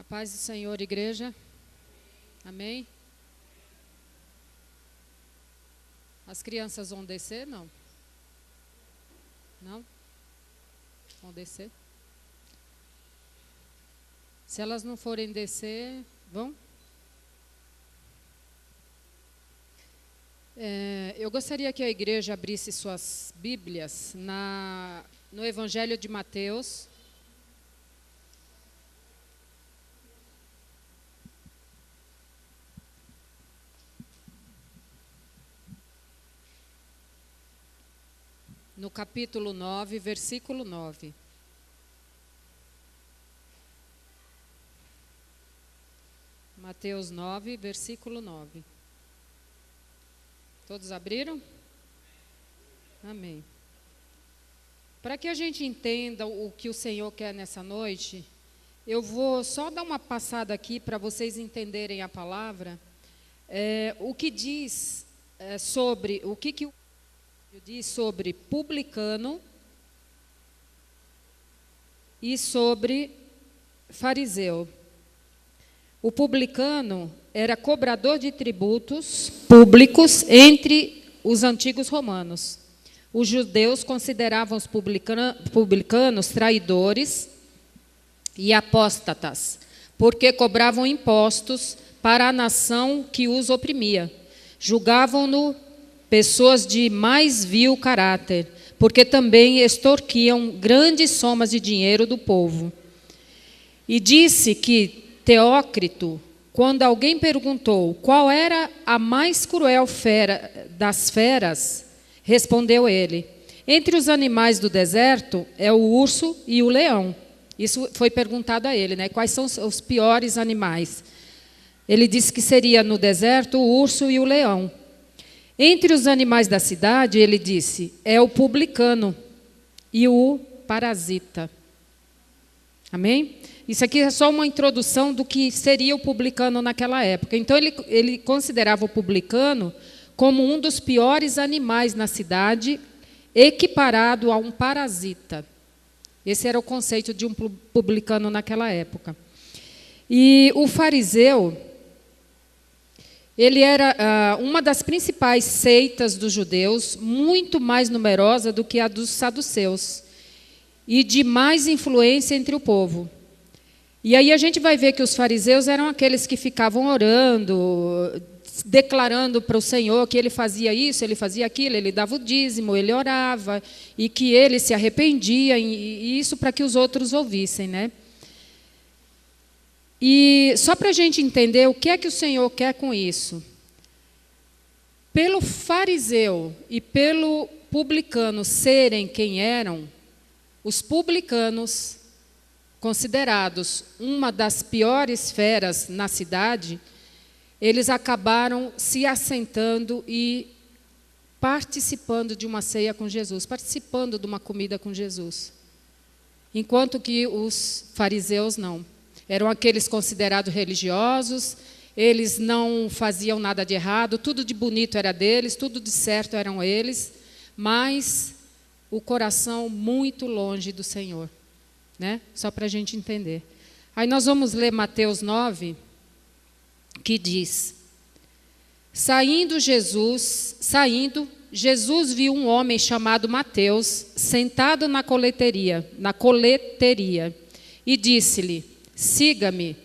Paz do Senhor, igreja. Amém? As crianças vão descer? Não? Não? Vão descer? Se elas não forem descer, vão? Eu gostaria que a igreja abrisse suas Bíblias no Evangelho de Mateus. No capítulo 9, versículo 9. Mateus 9, versículo 9. Todos abriram? Amém. Para que a gente entenda o que o Senhor quer nessa noite, eu vou só dar uma passada aqui para vocês entenderem a palavra. O que diz sobre, o que o diz sobre publicano e sobre fariseu. O publicano era cobrador de tributos públicos entre os antigos romanos. Os judeus consideravam os publicanos traidores e apóstatas, porque cobravam impostos para a nação que os oprimia. Julgavam-no pessoas de mais vil caráter, porque também extorquiam grandes somas de dinheiro do povo. E disse que Teócrito, quando alguém perguntou qual era a mais cruel fera das feras, respondeu ele: entre os animais do deserto é o urso e o leão. Isso foi perguntado a ele, né? Quais são os piores animais? Ele disse que seria no deserto o urso e o leão. Entre os animais da cidade, ele disse, é o publicano e o parasita. Amém? Isso aqui é só uma introdução do que seria o publicano naquela época. Então, ele considerava o publicano como um dos piores animais na cidade, equiparado a um parasita. Esse era o conceito de um publicano naquela época. E o fariseu, ele era uma das principais seitas dos judeus, muito mais numerosa do que a dos saduceus, e de mais influência entre o povo. E aí a gente vai ver que os fariseus eram aqueles que ficavam orando, declarando para o Senhor que ele fazia isso, ele fazia aquilo, ele dava o dízimo, ele orava, e que ele se arrependia, e isso para que os outros ouvissem, né? E só para a gente entender o que é que o Senhor quer com isso. Pelo fariseu e pelo publicano serem quem eram, os publicanos, considerados uma das piores feras na cidade, eles acabaram se assentando e participando de uma ceia com Jesus, participando de uma comida com Jesus. Enquanto que os fariseus não. Eram aqueles considerados religiosos, eles não faziam nada de errado, tudo de bonito era deles, tudo de certo eram eles, mas o coração muito longe do Senhor, né? Só para a gente entender. Aí nós vamos ler Mateus 9, que diz, Saindo, Jesus viu um homem chamado Mateus, sentado na coleteria, e disse-lhe, siga-me.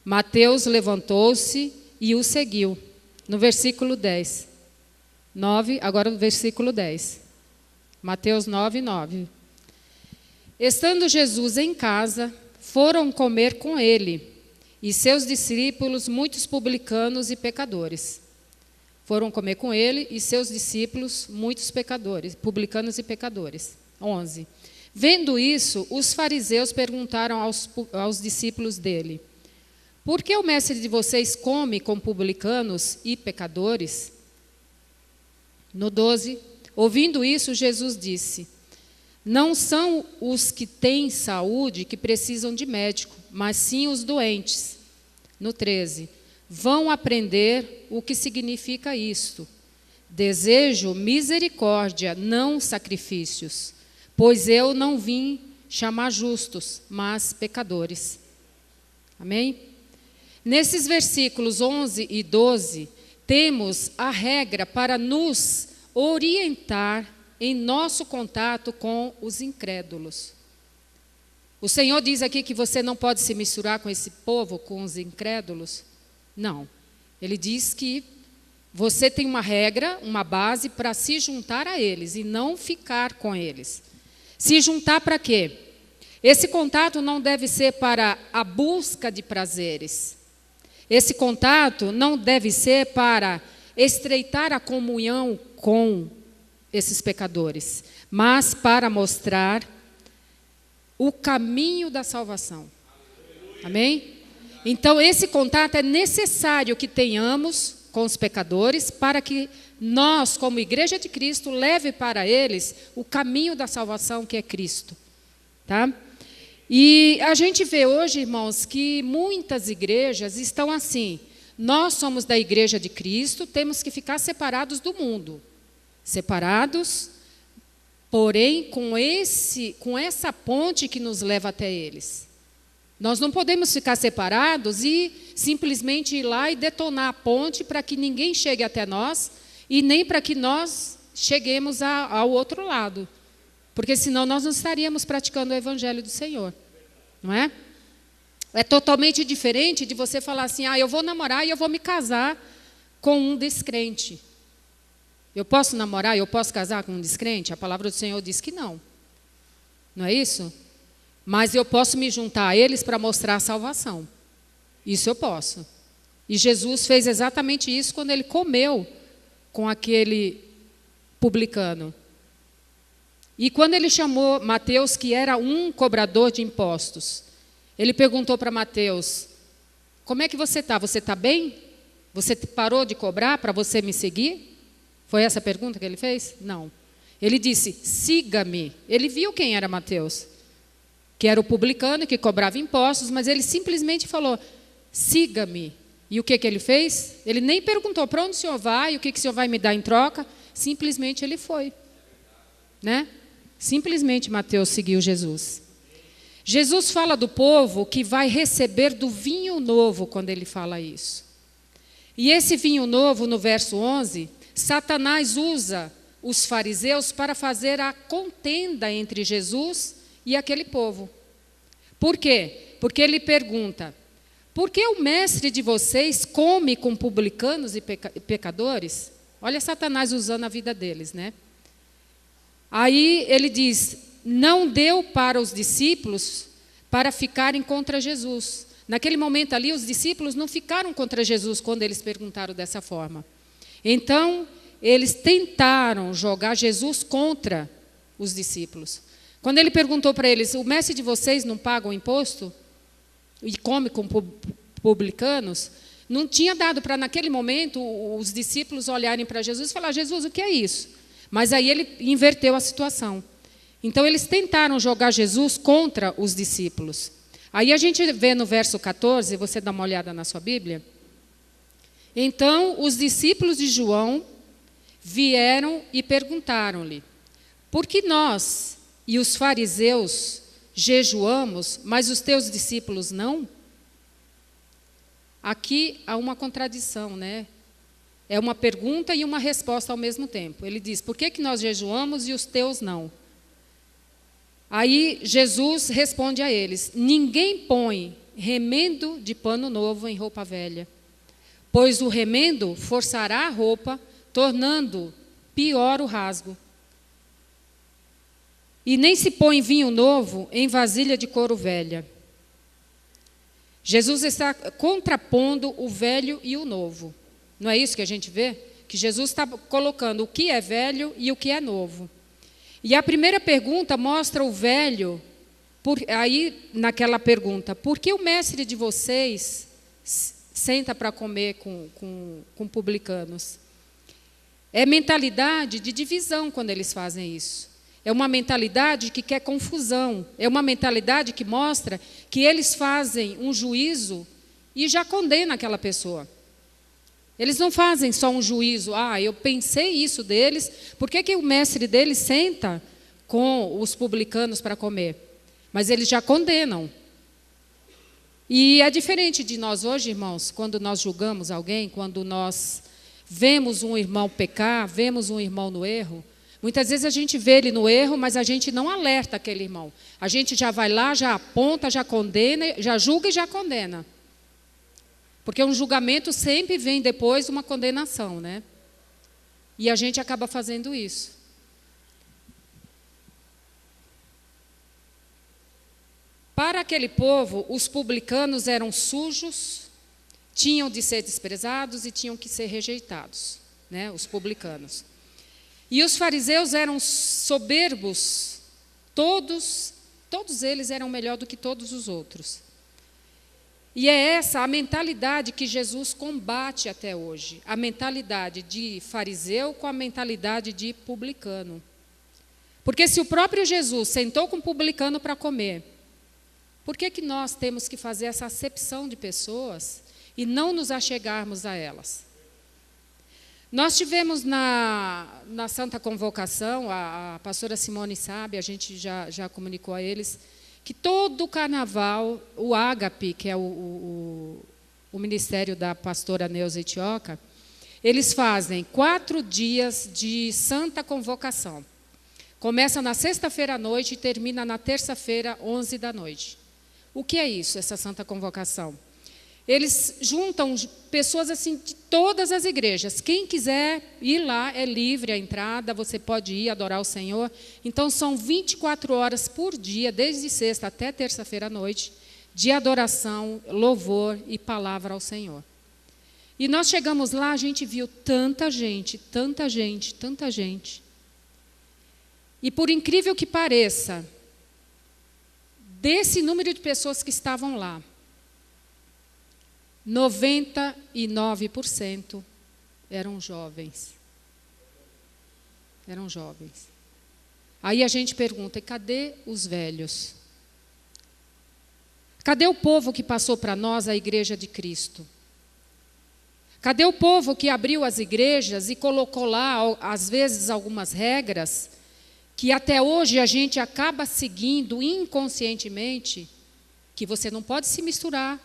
Mateus levantou-se e o seguiu. No versículo 10. 9, agora no versículo 10. Mateus 9, 9. Estando Jesus em casa, foram comer com ele e seus discípulos, muitos publicanos e pecadores. Foram comer com ele e seus discípulos, muitos pecadores, publicanos e pecadores. 11. Vendo isso, os fariseus perguntaram aos discípulos dele, por que o mestre de vocês come com publicanos e pecadores? No 12, ouvindo isso, Jesus disse, não são os que têm saúde que precisam de médico, mas sim os doentes. No 13, vão aprender o que significa isto. Desejo misericórdia, não sacrifícios. Pois eu não vim chamar justos, mas pecadores. Amém? Nesses versículos 11 e 12, temos a regra para nos orientar em nosso contato com os incrédulos. O Senhor diz aqui que você não pode se misturar com esse povo, com os incrédulos? Não. Ele diz que você tem uma regra, uma base para se juntar a eles e não ficar com eles. Se juntar para quê? Esse contato não deve ser para a busca de prazeres. Esse contato não deve ser para estreitar a comunhão com esses pecadores, mas para mostrar o caminho da salvação. Amém? Então, esse contato é necessário que tenhamos com os pecadores para que nós, como Igreja de Cristo, leve para eles o caminho da salvação que é Cristo. Tá? E a gente vê hoje, irmãos, que muitas igrejas estão assim. Nós somos da Igreja de Cristo, temos que ficar separados do mundo. Separados, porém, com essa ponte que nos leva até eles. Nós não podemos ficar separados e simplesmente ir lá e detonar a ponte para que ninguém chegue até nós e nem para que nós cheguemos ao outro lado. Porque senão nós não estaríamos praticando o Evangelho do Senhor. Não é? É totalmente diferente de você falar assim, eu vou namorar e eu vou me casar com um descrente. Eu posso namorar e eu posso casar com um descrente? A palavra do Senhor diz que não. Não é isso? Mas eu posso me juntar a eles para mostrar a salvação. Isso eu posso. E Jesus fez exatamente isso quando ele comeu com aquele publicano. E quando ele chamou Mateus, que era um cobrador de impostos, ele perguntou para Mateus, como é que você está? Você está bem? Você parou de cobrar para você me seguir? Foi essa a pergunta que ele fez? Não. Ele disse, siga-me. Ele viu quem era Mateus, que era o publicano, que cobrava impostos, mas ele simplesmente falou, siga-me. E o que ele fez? Ele nem perguntou para onde o senhor vai, o que o senhor vai me dar em troca, simplesmente ele foi. Né? Simplesmente Mateus seguiu Jesus. Jesus fala do povo que vai receber do vinho novo quando ele fala isso. E esse vinho novo, no verso 11, Satanás usa os fariseus para fazer a contenda entre Jesus e aquele povo. Por quê? Porque ele pergunta, por que o mestre de vocês come com publicanos e pecadores? Olha Satanás usando a vida deles, né? Aí ele diz, não deu para os discípulos para ficarem contra Jesus. Naquele momento ali, os discípulos não ficaram contra Jesus quando eles perguntaram dessa forma. Então, eles tentaram jogar Jesus contra os discípulos. Quando ele perguntou para eles, o mestre de vocês não paga o imposto? E come com publicanos? Não tinha dado para, naquele momento, os discípulos olharem para Jesus e falar, Jesus, o que é isso? Mas aí ele inverteu a situação. Então, eles tentaram jogar Jesus contra os discípulos. Aí a gente vê no verso 14, você dá uma olhada na sua Bíblia. Então, os discípulos de João vieram e perguntaram-lhe, por que nós e os fariseus jejuamos, mas os teus discípulos não? Aqui há uma contradição, né? É uma pergunta e uma resposta ao mesmo tempo. Ele diz, por que nós jejuamos e os teus não? Aí Jesus responde a eles, ninguém põe remendo de pano novo em roupa velha, pois o remendo forçará a roupa, tornando pior o rasgo. E nem se põe vinho novo em vasilha de couro velha. Jesus está contrapondo o velho e o novo. Não é isso que a gente vê? Que Jesus está colocando o que é velho e o que é novo. E a primeira pergunta mostra o velho, aí naquela pergunta, por que o mestre de vocês senta para comer com publicanos? É mentalidade de divisão quando eles fazem isso. É uma mentalidade que quer confusão. É uma mentalidade que mostra que eles fazem um juízo e já condenam aquela pessoa. Eles não fazem só um juízo, eu pensei isso deles, por que o mestre deles senta com os publicanos para comer? Mas eles já condenam. E é diferente de nós hoje, irmãos, quando nós julgamos alguém, quando nós vemos um irmão pecar, vemos um irmão no erro, muitas vezes a gente vê ele no erro, mas a gente não alerta aquele irmão. A gente já vai lá, já aponta, já condena, já julga e já condena. Porque um julgamento sempre vem depois uma condenação, né? E a gente acaba fazendo isso. Para aquele povo, os publicanos eram sujos, tinham de ser desprezados e tinham que ser rejeitados, né? Os publicanos. E os fariseus eram soberbos, todos eles eram melhor do que todos os outros. E é essa a mentalidade que Jesus combate até hoje, a mentalidade de fariseu com a mentalidade de publicano. Porque se o próprio Jesus sentou com o publicano para comer, por que nós temos que fazer essa acepção de pessoas e não nos achegarmos a elas? Nós tivemos na Santa Convocação, a pastora Simone sabe, a gente já comunicou a eles, que todo o carnaval, o Ágape, que é o ministério da pastora Neuza Itioca, eles fazem 4 dias de Santa Convocação. Começa na sexta-feira à noite e termina na terça-feira, 11 da noite. O que é isso, essa Santa Convocação? Eles juntam pessoas assim de todas as igrejas. Quem quiser ir lá, é livre a entrada, você pode ir adorar o Senhor. Então, são 24 horas por dia, desde sexta até terça-feira à noite, de adoração, louvor e palavra ao Senhor. E nós chegamos lá, a gente viu tanta gente, tanta gente, tanta gente. E por incrível que pareça, desse número de pessoas que estavam lá, 99% eram jovens. Eram jovens. Aí a gente pergunta, e cadê os velhos? Cadê o povo que passou para nós a Igreja de Cristo? Cadê o povo que abriu as igrejas e colocou lá, às vezes, algumas regras que até hoje a gente acaba seguindo inconscientemente, que você não pode se misturar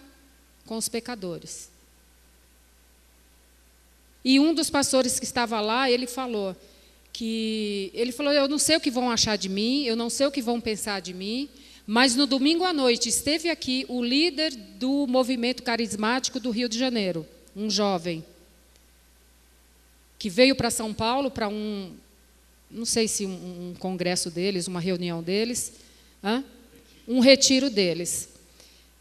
com os pecadores. E um dos pastores que estava lá, ele falou, eu não sei o que vão achar de mim, eu não sei o que vão pensar de mim, mas no domingo à noite esteve aqui o líder do movimento carismático do Rio de Janeiro, um jovem, que veio para São Paulo para não sei se um congresso deles, uma reunião deles, um retiro deles.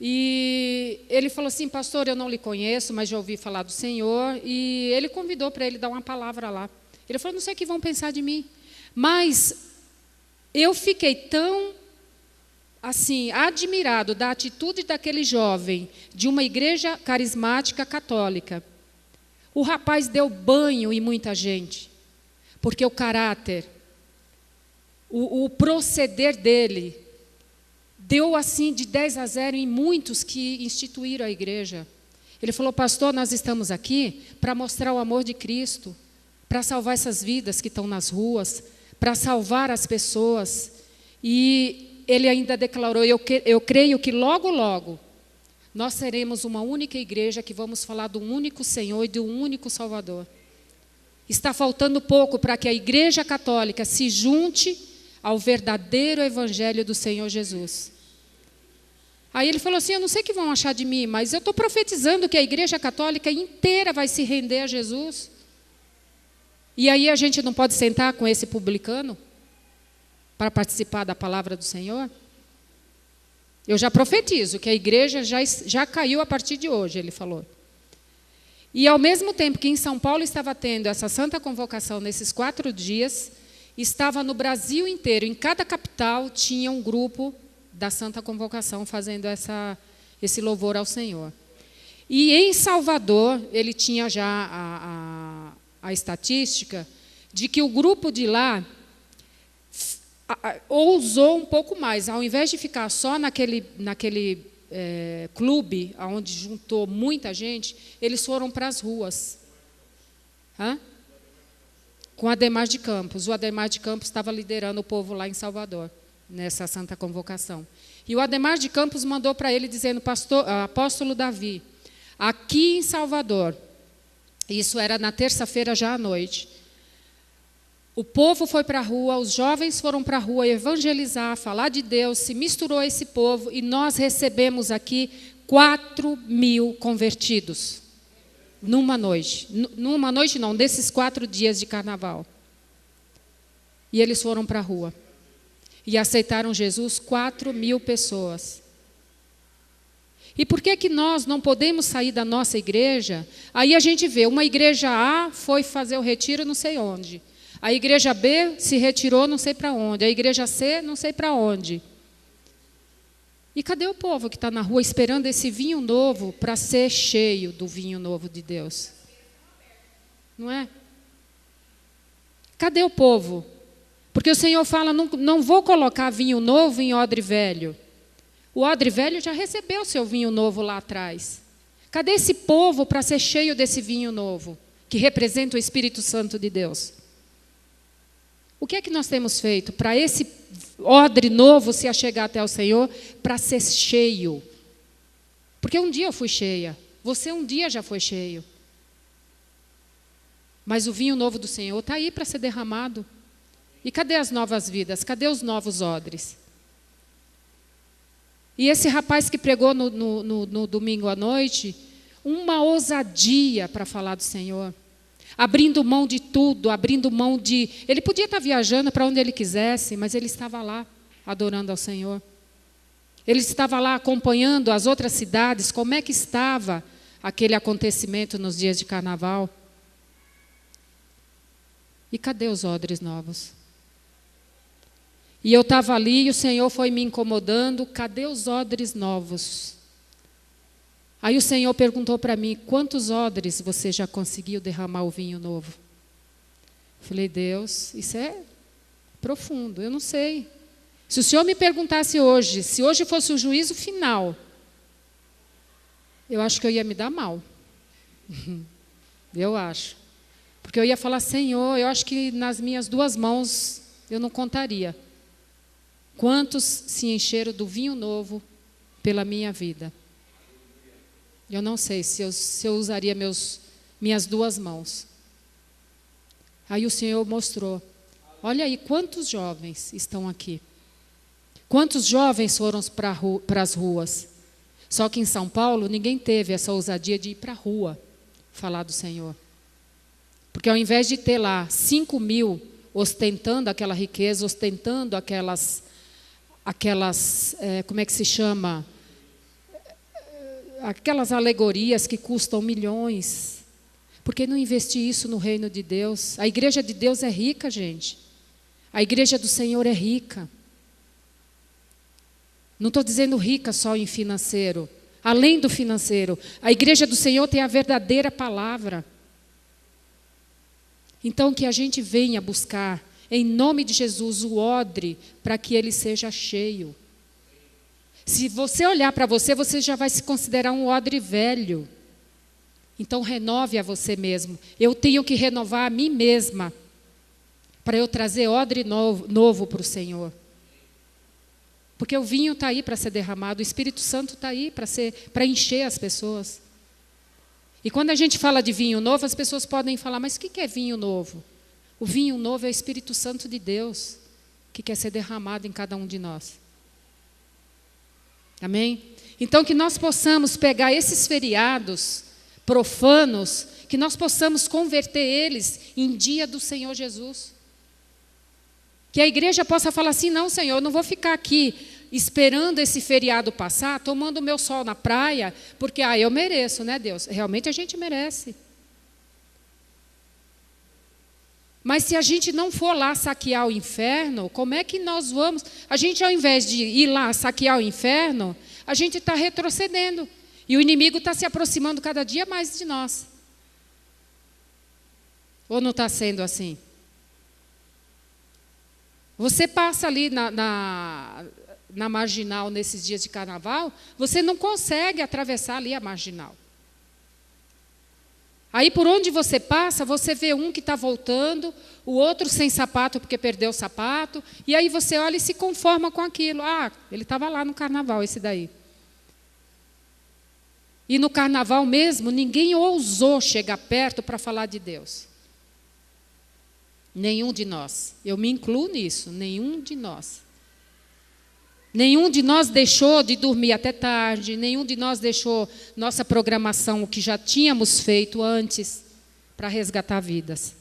E ele falou assim, pastor, eu não lhe conheço, mas já ouvi falar do Senhor, e ele convidou para ele dar uma palavra lá. Ele falou, não sei o que vão pensar de mim, mas eu fiquei tão, assim, admirado da atitude daquele jovem, de uma igreja carismática católica. O rapaz deu banho em muita gente, porque o caráter, o proceder dele, deu assim de 10-0 em muitos que instituíram a igreja. Ele falou, pastor, nós estamos aqui para mostrar o amor de Cristo, para salvar essas vidas que estão nas ruas, para salvar as pessoas. E ele ainda declarou, eu creio que logo, logo, nós seremos uma única igreja que vamos falar do único Senhor e do único Salvador. Está faltando pouco para que a Igreja Católica se junte ao verdadeiro Evangelho do Senhor Jesus. Aí ele falou assim, eu não sei o que vão achar de mim, mas eu estou profetizando que a Igreja Católica inteira vai se render a Jesus. E aí a gente não pode sentar com esse publicano para participar da palavra do Senhor? Eu já profetizo que a igreja já caiu a partir de hoje, ele falou. E ao mesmo tempo que em São Paulo estava tendo essa santa convocação nesses 4 dias, estava no Brasil inteiro, em cada capital tinha um grupo da santa convocação fazendo esse louvor ao Senhor. E em Salvador, ele tinha já a estatística de que o grupo de lá ousou um pouco mais. Ao invés de ficar só naquele clube, onde juntou muita gente, eles foram para as ruas. Com o Ademar de Campos. O Ademar de Campos estava liderando o povo lá em Salvador. nessa santa convocação. E o Adhemar de Campos mandou para ele dizendo, apóstolo Davi, aqui em Salvador, isso era na terça-feira já à noite, o povo foi para a rua, os jovens foram para a rua evangelizar, falar de Deus, se misturou a esse povo e nós recebemos aqui 4.000 convertidos. Numa noite. Numa noite não, desses 4 dias de carnaval. E eles foram para a rua. E aceitaram Jesus 4.000 pessoas. E por que nós não podemos sair da nossa igreja? Aí a gente vê, uma igreja A foi fazer o retiro não sei onde. A igreja B se retirou não sei para onde. A igreja C não sei para onde. E cadê o povo que está na rua esperando esse vinho novo para ser cheio do vinho novo de Deus? Não é? Cadê o povo? Porque o Senhor fala, não vou colocar vinho novo em odre velho. O odre velho já recebeu seu vinho novo lá atrás. Cadê esse povo para ser cheio desse vinho novo, que representa o Espírito Santo de Deus? O que é que nós temos feito para esse odre novo se achegar até o Senhor, para ser cheio? Porque um dia eu fui cheia, você um dia já foi cheio. Mas o vinho novo do Senhor está aí para ser derramado. E cadê as novas vidas? Cadê os novos odres? E esse rapaz que pregou no domingo à noite, uma ousadia para falar do Senhor. Abrindo mão de tudo, abrindo mão de... Ele podia estar viajando para onde ele quisesse, mas ele estava lá, adorando ao Senhor. Ele estava lá acompanhando as outras cidades, como é que estava aquele acontecimento nos dias de carnaval. E cadê os odres novos? E eu estava ali e o Senhor foi me incomodando, cadê os odres novos? Aí o Senhor perguntou para mim, quantos odres você já conseguiu derramar o vinho novo? Eu falei, Deus, isso é profundo, eu não sei. Se o Senhor me perguntasse hoje, se hoje fosse o juízo final, eu acho que eu ia me dar mal. Eu acho. Porque eu ia falar, Senhor, eu acho que nas minhas 2 mãos eu não contaria. Quantos se encheram do vinho novo pela minha vida? Eu não sei se eu usaria minhas 2 mãos. Aí o Senhor mostrou. Olha aí, quantos jovens estão aqui. Quantos jovens foram para as ruas. Só que em São Paulo, ninguém teve essa ousadia de ir para a rua falar do Senhor. Porque ao invés de ter lá 5.000 ostentando aquela riqueza, ostentando aquelas como é que se chama? Aquelas alegorias que custam milhões. Por que não investir isso no reino de Deus? A igreja de Deus é rica, gente. A igreja do Senhor é rica. Não estou dizendo rica só em financeiro. Além do financeiro, a igreja do Senhor tem a verdadeira palavra. Então que a gente venha buscar, em nome de Jesus, o odre, para que ele seja cheio. Se você olhar para você, você já vai se considerar um odre velho. Então renove a você mesmo. Eu tenho que renovar a mim mesma, para eu trazer odre novo para o Senhor. Porque o vinho está aí para ser derramado, o Espírito Santo está aí para encher as pessoas. E quando a gente fala de vinho novo, as pessoas podem falar, mas o que é vinho novo? O vinho novo é o Espírito Santo de Deus, que quer ser derramado em cada um de nós. Amém? Então que nós possamos pegar esses feriados profanos, que nós possamos converter eles em dia do Senhor Jesus. Que a igreja possa falar assim, não, Senhor, eu não vou ficar aqui esperando esse feriado passar, tomando o meu sol na praia, porque eu mereço, né, Deus? Realmente a gente merece. Mas se a gente não for lá saquear o inferno, como é que nós vamos? A gente, ao invés de ir lá saquear o inferno, a gente está retrocedendo. E o inimigo está se aproximando cada dia mais de nós. Ou não está sendo assim? Você passa ali na marginal nesses dias de carnaval, você não consegue atravessar ali a marginal. Aí por onde você passa, você vê um que está voltando, o outro sem sapato porque perdeu o sapato, e aí você olha e se conforma com aquilo. Ah, ele estava lá no carnaval, esse daí. E no carnaval mesmo, ninguém ousou chegar perto para falar de Deus. Nenhum de nós. Eu me incluo nisso, nenhum de nós. Nenhum de nós deixou de dormir até tarde, nenhum de nós deixou nossa programação, o que já tínhamos feito antes, para resgatar vidas.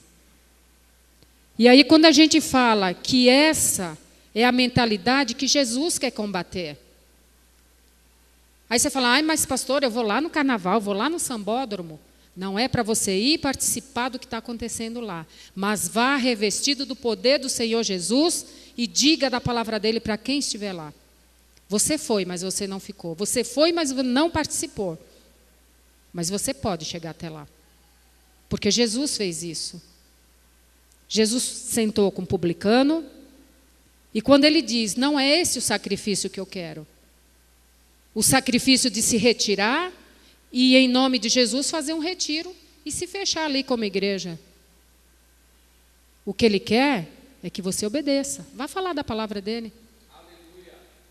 E aí, quando a gente fala que essa é a mentalidade que Jesus quer combater. Aí você fala, ai, mas pastor, eu vou lá no carnaval, vou lá no sambódromo. Não é para você ir participar do que está acontecendo lá, mas vá revestido do poder do Senhor Jesus e diga da palavra dele para quem estiver lá. Você foi, mas você não ficou. Você foi, mas não participou. Mas você pode chegar até lá. Porque Jesus fez isso. Jesus sentou com o publicano e quando ele diz, não é esse o sacrifício que eu quero. O sacrifício de se retirar e, em nome de Jesus, fazer um retiro e se fechar ali como igreja. O que ele quer é que você obedeça. Vá falar da palavra dele.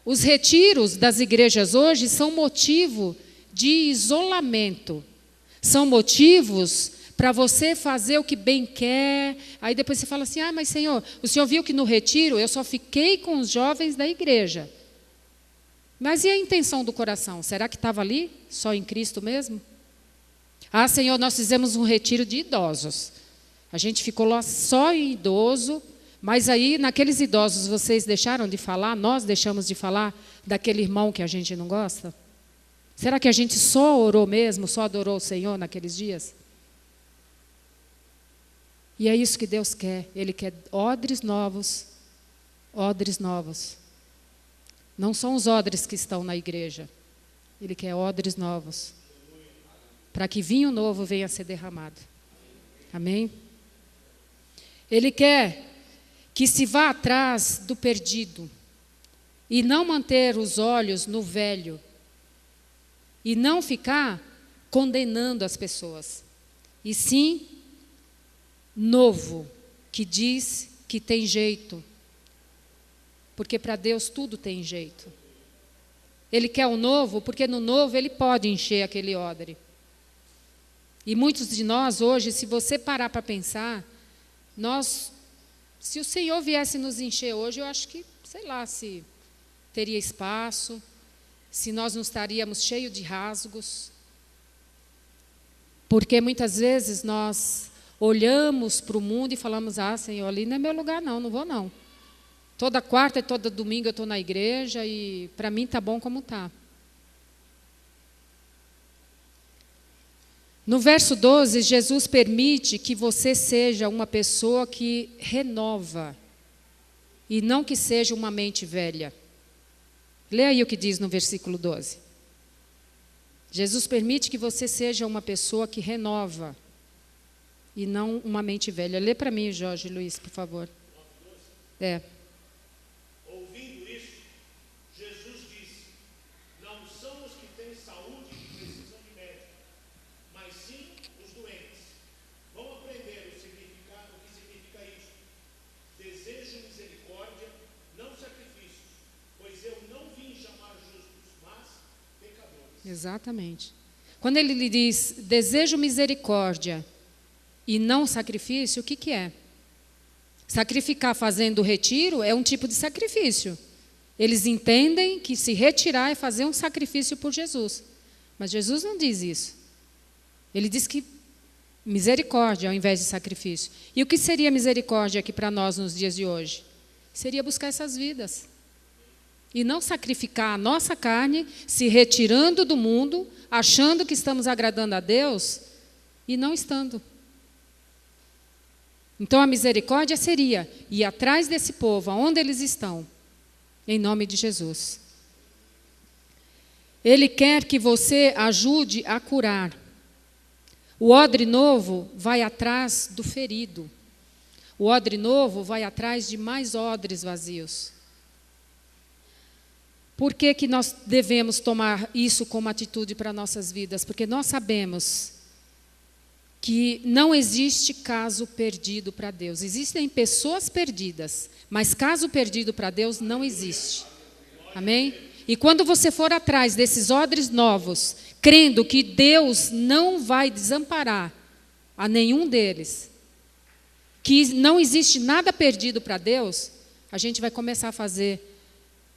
Os retiros das igrejas hoje são motivo de isolamento. São motivos para você fazer o que bem quer. Aí depois você fala assim, ah, mas Senhor, o Senhor viu que no retiro eu só fiquei com os jovens da igreja. Mas e a intenção do coração? Será que estava ali, só em Cristo mesmo? Ah, Senhor, nós fizemos um retiro de idosos. A gente ficou lá só em idoso, mas aí naqueles idosos vocês deixaram de falar, nós deixamos de falar daquele irmão que a gente não gosta? Será que a gente só orou mesmo, só adorou o Senhor naqueles dias? E é isso que Deus quer. Ele quer odres novos, odres novos. Não são os odres que estão na igreja. Ele quer odres novos. Para que vinho novo venha a ser derramado. Amém? Ele quer que se vá atrás do perdido. E não manter os olhos no velho. E não ficar condenando as pessoas. E sim, novo, que diz que tem jeito. Porque para Deus tudo tem jeito. Ele quer o novo, porque no novo ele pode encher aquele odre. E muitos de nós hoje, se você parar para pensar, se o Senhor viesse nos encher hoje, eu acho que, sei lá, se teria espaço, se nós não estaríamos cheios de rasgos. Porque muitas vezes nós olhamos para o mundo e falamos, ah, Senhor, ali não é meu lugar não, não vou não. Toda quarta e todo domingo eu estou na igreja e para mim está bom como está. No verso 12, Jesus permite que você seja uma pessoa que renova e não que seja uma mente velha. Lê aí o que diz no versículo 12. Jesus permite que você seja uma pessoa que renova e não uma mente velha. Lê para mim, Jorge Luiz, por favor. É. Exatamente. Quando ele lhe diz, desejo misericórdia e não sacrifício, o que que é? Sacrificar fazendo o retiro é um tipo de sacrifício. Eles entendem que se retirar é fazer um sacrifício por Jesus. Mas Jesus não diz isso. Ele diz que misericórdia ao invés de sacrifício. E o que seria misericórdia aqui para nós nos dias de hoje? Seria buscar essas vidas. E não sacrificar a nossa carne, se retirando do mundo, achando que estamos agradando a Deus e não estando. Então a misericórdia seria ir atrás desse povo, aonde eles estão, em nome de Jesus. Ele quer que você ajude a curar. O odre novo vai atrás do ferido. O odre novo vai atrás de mais odres vazios. Por que que nós devemos tomar isso como atitude para nossas vidas? Porque nós sabemos que não existe caso perdido para Deus. Existem pessoas perdidas, mas caso perdido para Deus não existe. Amém? E quando você for atrás desses odres novos, crendo que Deus não vai desamparar a nenhum deles, que não existe nada perdido para Deus, a gente vai começar a fazer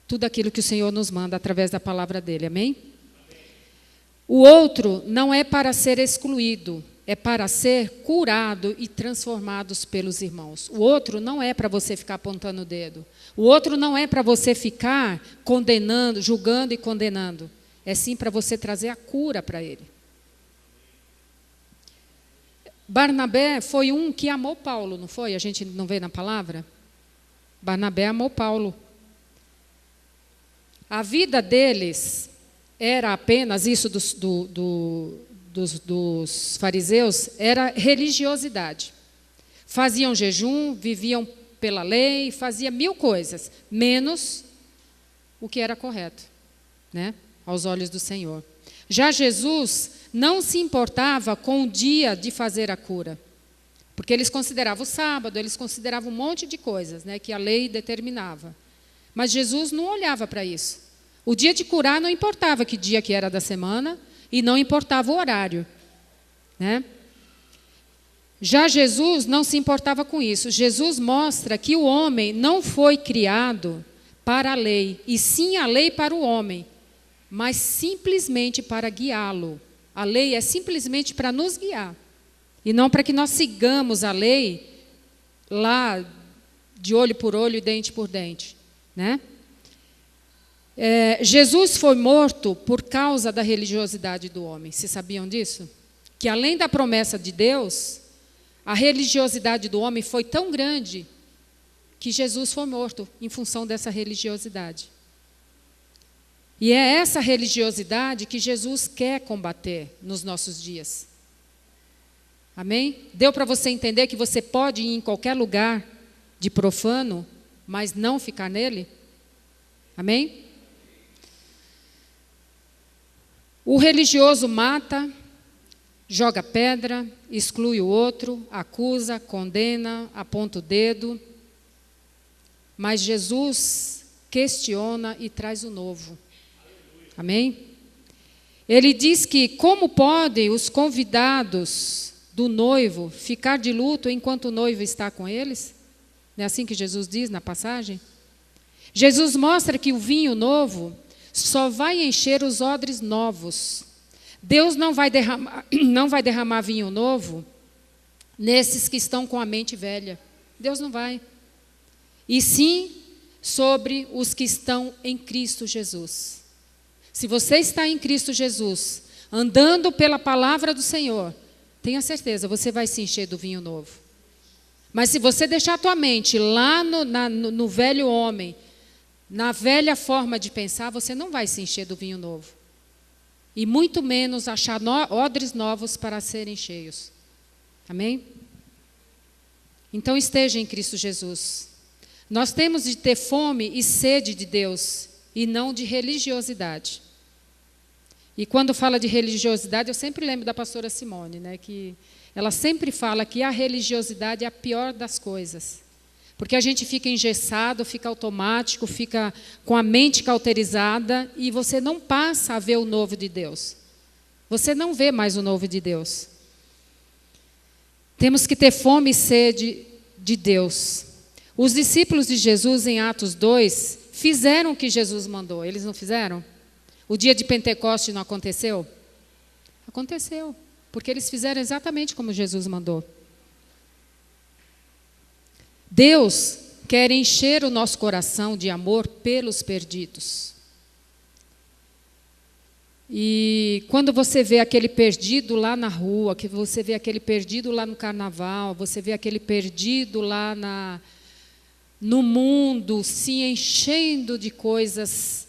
tudo aquilo que o Senhor nos manda através da palavra dele. Amém? O outro não é para ser excluído, é para ser curado e transformados pelos irmãos. O outro não é para você ficar apontando o dedo. O outro não é para você ficar condenando, julgando e condenando. É sim para você trazer a cura para ele. Barnabé foi um que amou Paulo, não foi? A gente não vê na palavra? Barnabé amou Paulo. A vida deles era apenas isso dos fariseus, era religiosidade. Faziam jejum, viviam pela lei, faziam 1000 coisas, menos o que era correto, né, aos olhos do Senhor. Já Jesus não se importava com o dia de fazer a cura, porque eles consideravam o sábado, eles consideravam um monte de coisas, né, que a lei determinava. Mas Jesus não olhava para isso. O dia de curar não importava que dia que era da semana e não importava o horário, né? Já Jesus não se importava com isso. Jesus mostra que o homem não foi criado para a lei, e sim a lei para o homem, mas simplesmente para guiá-lo. A lei é simplesmente para nos guiar, e não para que nós sigamos a lei lá de olho por olho e dente por dente, né? Jesus foi morto por causa da religiosidade do homem. Vocês sabiam disso? Que além da promessa de Deus, a religiosidade do homem foi tão grande que Jesus foi morto em função dessa religiosidade. E é essa religiosidade que Jesus quer combater nos nossos dias. Amém? Deu para você entender que você pode ir em qualquer lugar de profano, mas não ficar nele? Amém? O religioso mata, joga pedra, exclui o outro, acusa, condena, aponta o dedo. Mas Jesus questiona e traz o novo. Amém? Ele diz que como podem os convidados do noivo ficar de luto enquanto o noivo está com eles? Não é assim que Jesus diz na passagem? Jesus mostra que o vinho novo só vai encher os odres novos. Deus não vai derramar vinho novo nesses que estão com a mente velha. Deus não vai. E sim sobre os que estão em Cristo Jesus. Se você está em Cristo Jesus, andando pela palavra do Senhor, tenha certeza, você vai se encher do vinho novo. Mas se você deixar a tua mente lá no velho homem, na velha forma de pensar, você não vai se encher do vinho novo. E muito menos achar odres novos para serem cheios. Amém? Então esteja em Cristo Jesus. Nós temos de ter fome e sede de Deus, e não de religiosidade. E quando fala de religiosidade, eu sempre lembro da pastora Simone, né, que ela sempre fala que a religiosidade é a pior das coisas. Porque a gente fica engessado, fica automático, fica com a mente cauterizada e você não passa a ver o novo de Deus. Você não vê mais o novo de Deus. Temos que ter fome e sede de Deus. Os discípulos de Jesus, em Atos 2, fizeram o que Jesus mandou. Eles não fizeram? O dia de Pentecostes não aconteceu? Aconteceu, porque eles fizeram exatamente como Jesus mandou. Deus quer encher o nosso coração de amor pelos perdidos. E quando você vê aquele perdido lá na rua, que você vê aquele perdido lá no carnaval, você vê aquele perdido lá no mundo, se enchendo de coisas,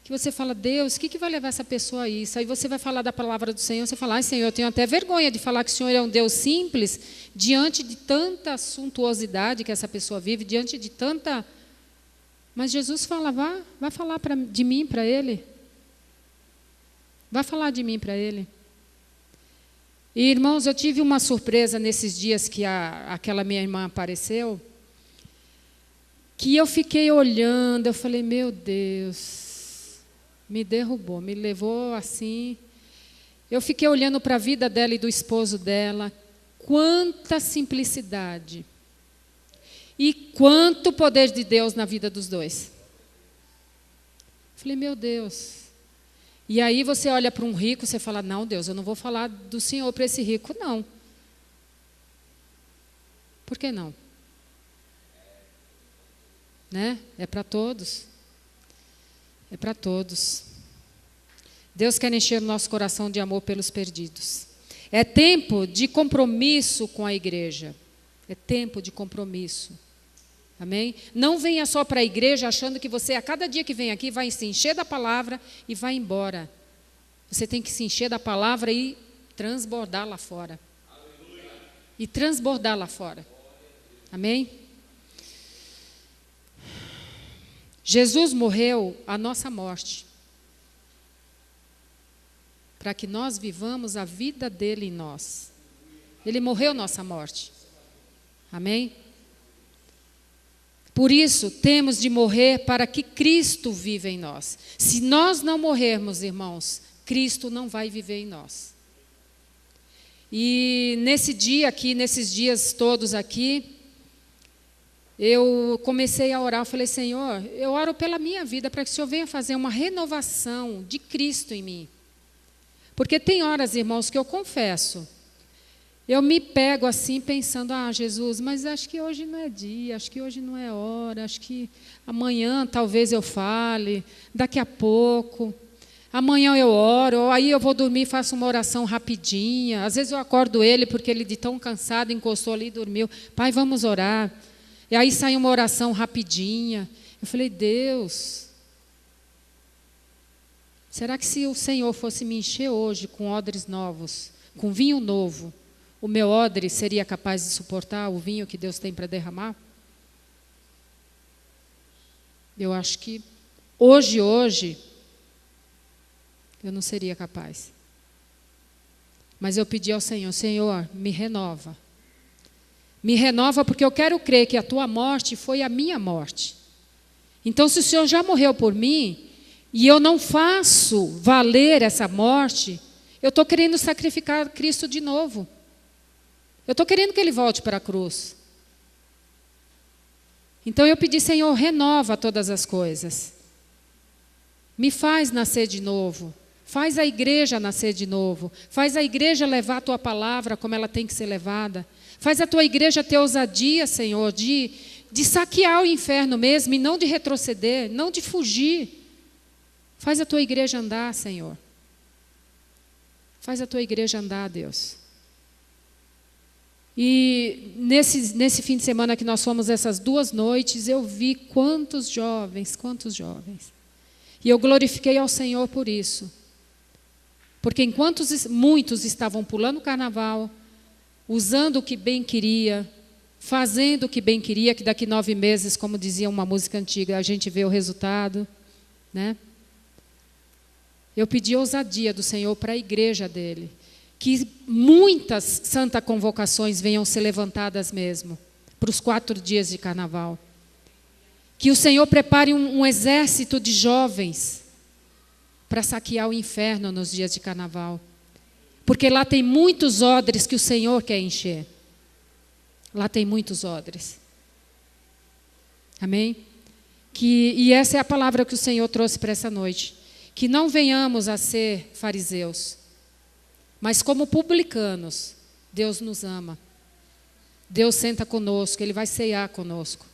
que você fala, Deus, o que vai levar essa pessoa a isso? Aí você vai falar da palavra do Senhor, você fala, ai Senhor, eu tenho até vergonha de falar que o Senhor é um Deus simples, diante de tanta suntuosidade que essa pessoa vive, diante de tanta... Mas Jesus fala, vai falar de mim para ele. Vai falar de mim para ele. E, irmãos, eu tive uma surpresa nesses dias que aquela minha irmã apareceu, que eu fiquei olhando, eu falei, meu Deus, me derrubou, me levou assim. Eu fiquei olhando para a vida dela e do esposo dela, quanta simplicidade e quanto poder de Deus na vida dos dois. Falei, meu Deus. E aí você olha para um rico, você fala, não, Deus, eu não vou falar do Senhor para esse rico, não. Por que não? Né? É para todos. É para todos. Deus quer encher o nosso coração de amor pelos perdidos. É tempo de compromisso com a igreja. É tempo de compromisso. Amém? Não venha só para a igreja achando que você, a cada dia que vem aqui, vai se encher da palavra e vai embora. Você tem que se encher da palavra e transbordar lá fora. E transbordar lá fora. Amém? Jesus morreu a nossa morte, para que nós vivamos a vida dele em nós. Ele morreu nossa morte. Amém? Por isso, temos de morrer para que Cristo viva em nós. Se nós não morrermos, irmãos, Cristo não vai viver em nós. E nesse dia aqui, nesses dias todos aqui, eu comecei a orar, eu falei, Senhor, eu oro pela minha vida, para que o Senhor venha fazer uma renovação de Cristo em mim. Porque tem horas, irmãos, que eu confesso, eu me pego assim pensando, Jesus, mas acho que hoje não é dia, acho que hoje não é hora, acho que amanhã talvez eu fale, daqui a pouco, amanhã eu oro, aí eu vou dormir e faço uma oração rapidinha, às vezes eu acordo ele porque ele de tão cansado encostou ali e dormiu, Pai, vamos orar, e aí sai uma oração rapidinha, eu falei, Deus, será que se o Senhor fosse me encher hoje com odres novos, com vinho novo, o meu odre seria capaz de suportar o vinho que Deus tem para derramar? Eu acho que hoje, eu não seria capaz. Mas eu pedi ao Senhor, Senhor, me renova. Me renova porque eu quero crer que a tua morte foi a minha morte. Então, se o Senhor já morreu por mim, e eu não faço valer essa morte, eu estou querendo sacrificar Cristo de novo. Eu estou querendo que Ele volte para a cruz. Então eu pedi, Senhor, renova todas as coisas. Me faz nascer de novo. Faz a igreja nascer de novo. Faz a igreja levar a tua palavra como ela tem que ser levada. Faz a tua igreja ter ousadia, Senhor, de saquear o inferno mesmo e não de retroceder, não de fugir. Faz a tua igreja andar, Senhor. Faz a tua igreja andar, Deus. E nesse fim de semana que nós fomos essas 2 noites, eu vi quantos jovens. E eu glorifiquei ao Senhor por isso. Porque enquanto muitos estavam pulando o carnaval, usando o que bem queria, fazendo o que bem queria, que daqui 9 meses, como dizia uma música antiga, a gente vê o resultado, né? Eu pedi ousadia do Senhor para a igreja dele. Que muitas santas convocações venham ser levantadas mesmo, para os 4 dias de carnaval. Que o Senhor prepare um exército de jovens para saquear o inferno nos dias de carnaval. Porque lá tem muitos odres que o Senhor quer encher. Lá tem muitos odres. Amém? E essa é a palavra que o Senhor trouxe para essa noite. Que não venhamos a ser fariseus. Mas como publicanos, Deus nos ama. Deus senta conosco, Ele vai ceiar conosco.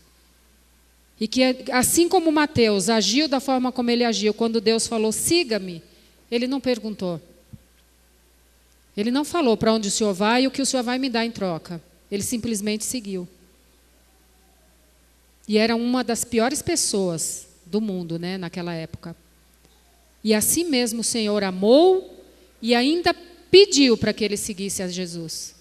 E que assim como Mateus agiu da forma como ele agiu, quando Deus falou, siga-me, ele não perguntou. Ele não falou para onde o Senhor vai e o que o Senhor vai me dar em troca. Ele simplesmente seguiu. E era uma das piores pessoas do mundo, né, naquela época. E assim mesmo o Senhor amou e ainda pediu para que ele seguisse a Jesus.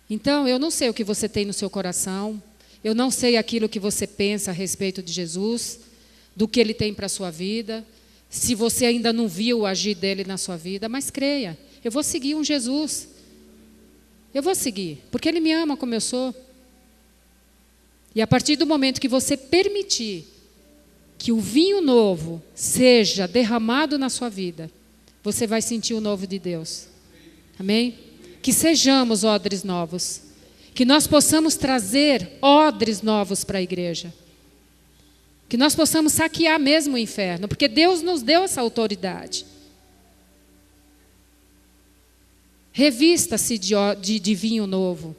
Então, eu não sei o que você tem no seu coração, eu não sei aquilo que você pensa a respeito de Jesus, do que Ele tem para a sua vida, se você ainda não viu o agir dele na sua vida, mas creia, Eu vou seguir um Jesus. Eu vou seguir, porque Ele me ama como eu sou. E a partir do momento que você permitir que o vinho novo seja derramado na sua vida, você vai sentir o novo de Deus. Amém? Que sejamos odres novos. Que nós possamos trazer odres novos para a igreja. Que nós possamos saquear mesmo o inferno, porque Deus nos deu essa autoridade. Revista-se de vinho novo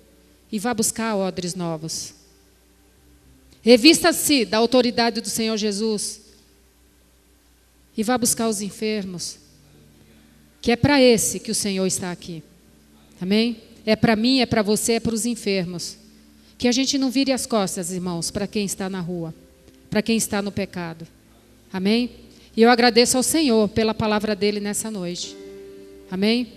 e vá buscar odres novos. Revista-se da autoridade do Senhor Jesus e vá buscar os enfermos, que é para esse que o Senhor está aqui. Amém? É para mim, é para você, é para os enfermos. Que a gente não vire as costas, irmãos, para quem está na rua, para quem está no pecado. Amém? E eu agradeço ao Senhor pela palavra dele nessa noite. Amém?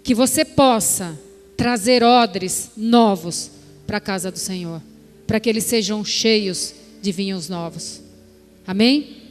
Que você possa trazer odres novos para a casa do Senhor, para que eles sejam cheios de vinhos novos. Amém?